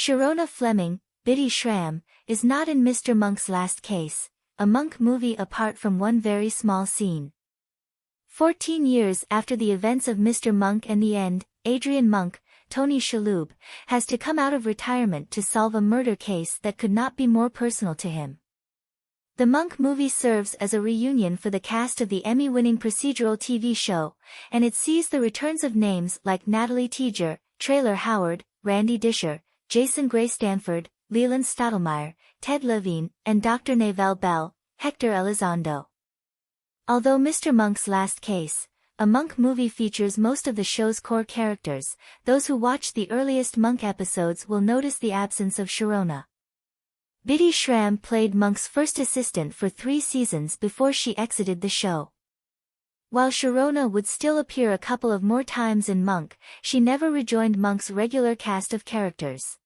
Sharona Fleming, Biddy Schram, is not in Mr. Monk's Last Case, a Monk movie apart from one very small scene. 14 years after the events of Mr. Monk and the End, Adrian Monk, Tony Shalhoub, has to come out of retirement to solve a murder case that could not be more personal to him. The Monk movie serves as a reunion for the cast of the Emmy-winning procedural TV show, and it sees the returns of names like Natalie Teeger, Traylor Howard, Randy Disher, Jason Gray-Stanford, Leland Stottlemeyer, Ted Levine, and Dr. Nevel Bell, Hector Elizondo. Although Mr. Monk's Last Case, a Monk movie features most of the show's core characters, those who watched the earliest Monk episodes will notice the absence of Sharona. Biddy Schram played Monk's first assistant for 3 seasons before she exited the show. While Sharona would still appear a couple of more times in Monk, she never rejoined Monk's regular cast of characters.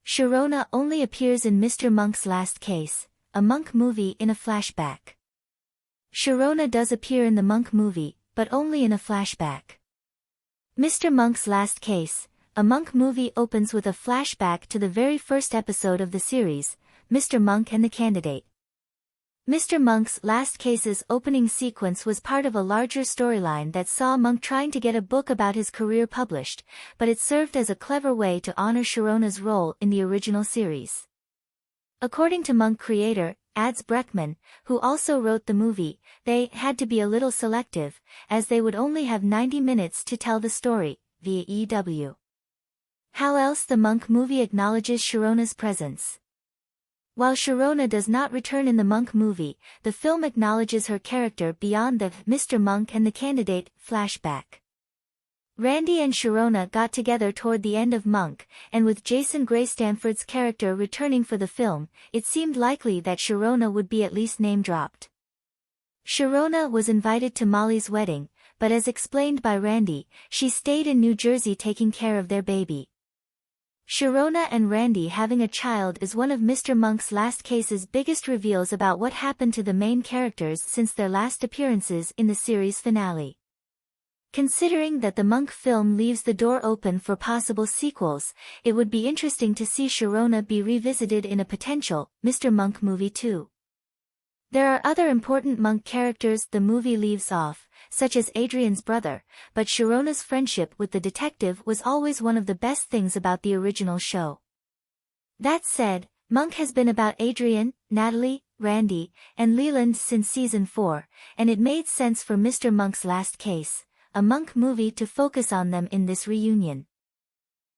Sharona only appears in Mr. Monk's Last Case, a Monk movie in a flashback. Sharona does appear in the Monk movie, but only in a flashback. Mr. Monk's Last Case, a Monk movie opens with a flashback to the very first episode of the series, Mr. Monk and the Candidate. Mr. Monk's Last Case's opening sequence was part of a larger storyline that saw Monk trying to get a book about his career published, but it served as a clever way to honor Sharona's role in the original series. According to Monk creator, Ads Breckman, who also wrote the movie, they had to be a little selective, as they would only have 90 minutes to tell the story, via EW. How else the Monk movie acknowledges Sharona's presence. While Sharona does not return in the Monk movie, the film acknowledges her character beyond the Mr. Monk and the Candidate flashback. Randy and Sharona got together toward the end of Monk, and with Jason Gray-Stanford's character returning for the film, it seemed likely that Sharona would be at least name-dropped. Sharona was invited to Molly's wedding, but as explained by Randy, she stayed in New Jersey taking care of their baby. Sharona and Randy having a child is one of Mr. Monk's Last Case's biggest reveals about what happened to the main characters since their last appearances in the series finale. Considering that the Monk film leaves the door open for possible sequels, it would be interesting to see Sharona be revisited in a potential Mr. Monk movie too. There are other important Monk characters the movie leaves off, such as Adrian's brother, but Sharona's friendship with the detective was always one of the best things about the original show. That said, Monk has been about Adrian, Natalie, Randy, and Leland since season 4, and it made sense for Mr. Monk's Last Case, a Monk movie, to focus on them in this reunion.